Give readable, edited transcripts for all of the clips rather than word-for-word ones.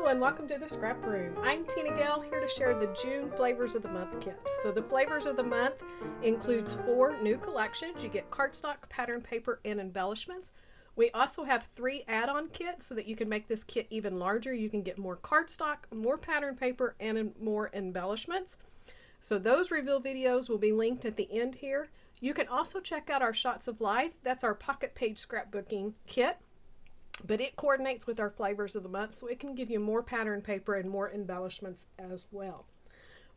Hello and welcome to the Scrap Room. I'm Tina Gale, here to share the June Flavors of the Month kit. So the Flavors of the Month includes 4 new collections. You get cardstock, pattern paper, and embellishments. We also have 3 add-on kits so that you can make this kit even larger. You can get more cardstock, more pattern paper, and more embellishments. So those reveal videos will be linked at the end here. You can also check out our Shots of Life. That's our pocket page scrapbooking kit. But it coordinates with our Flavors of the Month, so it can give you more pattern paper and more embellishments as well.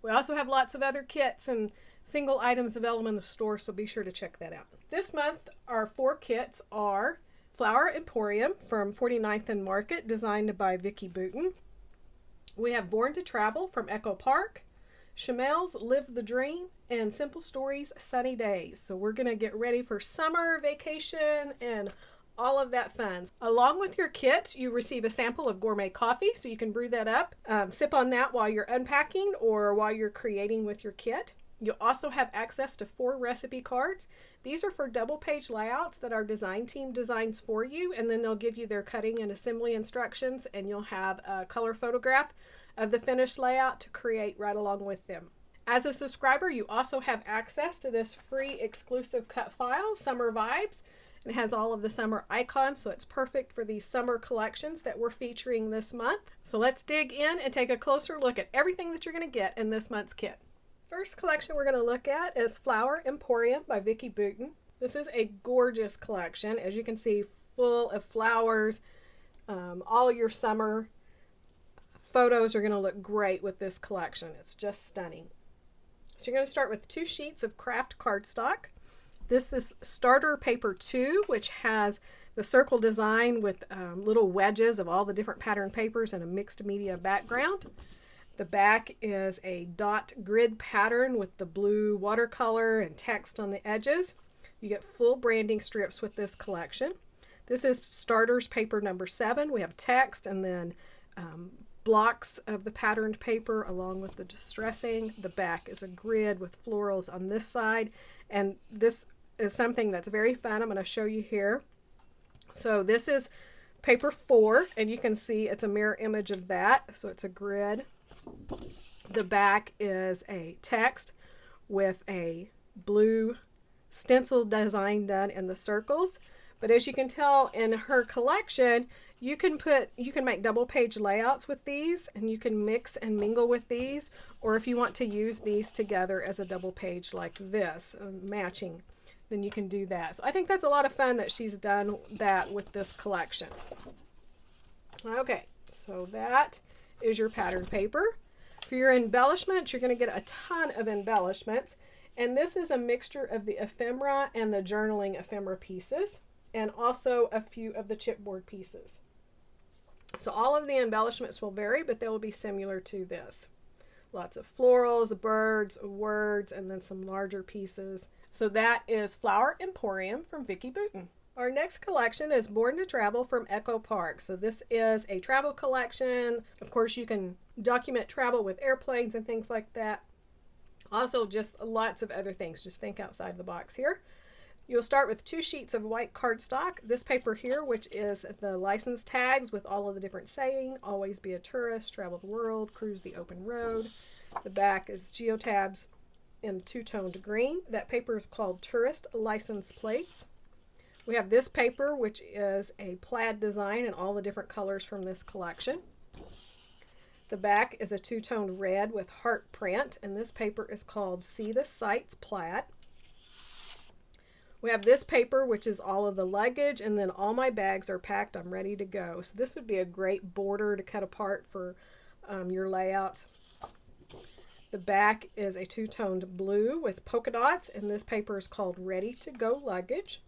We also have lots of other kits and single items available in the store, so be sure to check that out. This month, our 4 kits are Flower Emporium from 49th and Market, designed by Vicki Boutin. We have Born to Travel from Echo Park, Chamele's Live the Dream, and Simple Stories Sunny Days. So we're going to get ready for summer, vacation, and all of that fun. Along with your kit, you receive a sample of gourmet coffee, so you can brew that up. Sip on that while you're unpacking or while you're creating with your kit. You'll also have access to 4 recipe cards. These are for double page layouts that our design team designs for you, and then they'll give you their cutting and assembly instructions, and you'll have a color photograph of the finished layout to create right along with them. As a subscriber, you also have access to this free exclusive cut file, Summer Vibes. It has all of the summer icons, so it's perfect for these summer collections that we're featuring this month. So let's dig in and take a closer look at everything that you're going to get in this month's kit. First collection we're going to look at is Flower Emporium by Vicki Boutin. This is a gorgeous collection, as you can see, full of flowers. All your summer photos are going to look great with this collection. It's just stunning. So you're going to start with 2 sheets of craft cardstock. This is starter paper 2, which has the circle design with little wedges of all the different pattern papers and a mixed media background. The back is a dot grid pattern with the blue watercolor and text on the edges. You get full branding strips with this collection. This is starters paper number 7. We have text and then blocks of the patterned paper along with the distressing. The back is a grid with florals on this side, and this is something that's very fun. I'm going to show you here. So this is paper 4, and you can see it's a mirror image of that. So it's a grid. The back is a text with a blue stencil design done in the circles. But as you can tell in her collection, you can make double page layouts with these, and you can mix and mingle with these, or if you want to use these together as a double page like this, matching, then you can do that. So I think that's a lot of fun that she's done that with this collection. Okay, so that is your pattern paper. For your embellishments, you're going to get a ton of embellishments, and this is a mixture of the ephemera and the journaling ephemera pieces, and also a few of the chipboard pieces. So all of the embellishments will vary, but they will be similar to this. Lots of florals, birds, words, and then some larger pieces. So that is Flower Emporium from Vicki Boutin. Our next collection is Born to Travel from Echo Park. So this is a travel collection. Of course, you can document travel with airplanes and things like that. Also, just lots of other things. Just think outside the box here. You'll start with 2 sheets of white cardstock. This paper here, which is the license tags with all of the different saying, always be a tourist, travel the world, cruise the open road. The back is geotabs in 2-toned green. That paper is called Tourist License Plates. We have this paper, which is a plaid design and all the different colors from this collection. The back is a 2-toned red with heart print, and this paper is called See the Sights Plaid. We have this paper, which is all of the luggage, and then all my bags are packed. I'm ready to go. So this would be a great border to cut apart for your layouts. The back is a 2-toned blue with polka dots, and this paper is called Ready to Go Luggage.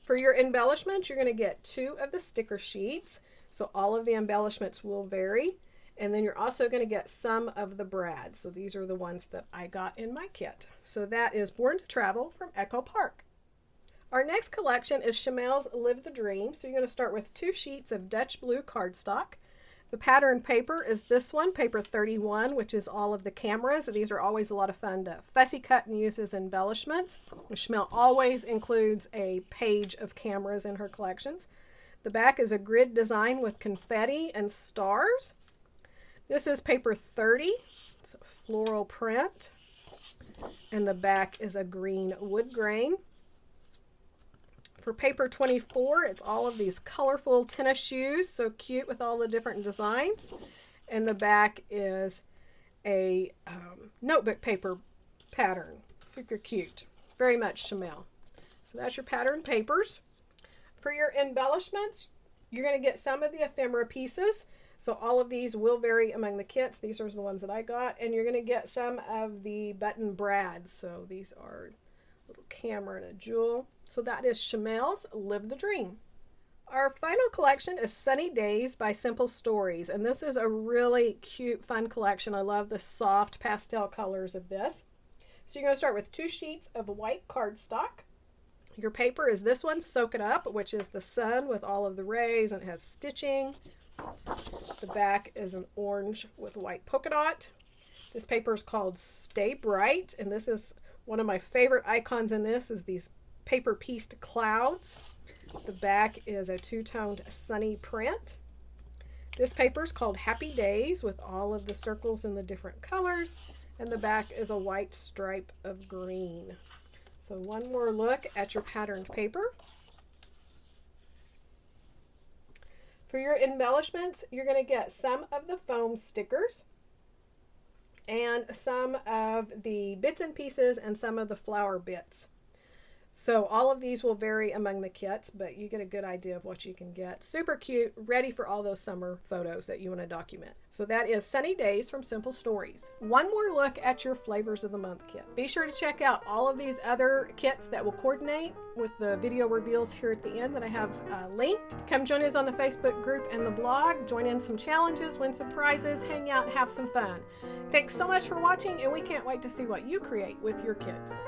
For your embellishments, you're going to get 2 of the sticker sheets, so all of the embellishments will vary. And then you're also going to get some of the brads. So these are the ones that I got in my kit. So that is Born to Travel from Echo Park. Our next collection is Chamele's Live the Dream. So you're going to start with 2 sheets of Dutch blue cardstock. The pattern paper is this one, paper 31, which is all of the cameras. These are always a lot of fun to fussy cut and use as embellishments. Chamele always includes a page of cameras in her collections. The back is a grid design with confetti and stars. This is paper 30. It's a floral print. And the back is a green wood grain. For paper 24, it's all of these colorful tennis shoes. So cute with all the different designs. And the back is a notebook paper pattern. Super cute. Very much Chamele. So that's your pattern papers. For your embellishments, you're going to get some of the ephemera pieces. So all of these will vary among the kits. These are the ones that I got. And you're going to get some of the button brads. So these are a little camera and a jewel. So that is Chamele's Live the Dream. Our final collection is Sunny Days by Simple Stories. And this is a really cute, fun collection. I love the soft pastel colors of this. So you're going to start with 2 sheets of white cardstock. Your paper is this one, Soak It Up, which is the sun with all of the rays, and it has stitching. The back is an orange with white polka dot. This paper is called Stay Bright, and this is one of my favorite icons in this is these paper pieced clouds. The back is a 2-toned sunny print. This paper is called Happy Days with all of the circles in the different colors, and the back is a white stripe of green. So one more look at your patterned paper. For your embellishments, you're going to get some of the foam stickers and some of the bits and pieces and some of the flower bits. So all of these will vary among the kits, but you get a good idea of what you can get. Super cute, ready for all those summer photos that you want to document. So that is Sunny Days from Simple Stories. One more look at your Flavors of the Month kit. Be sure to check out all of these other kits that will coordinate with the video reveals here at the end that I have linked. Come join us on the Facebook group and the blog. Join in some challenges, win some prizes, hang out, have some fun. Thanks so much for watching, and we can't wait to see what you create with your kids.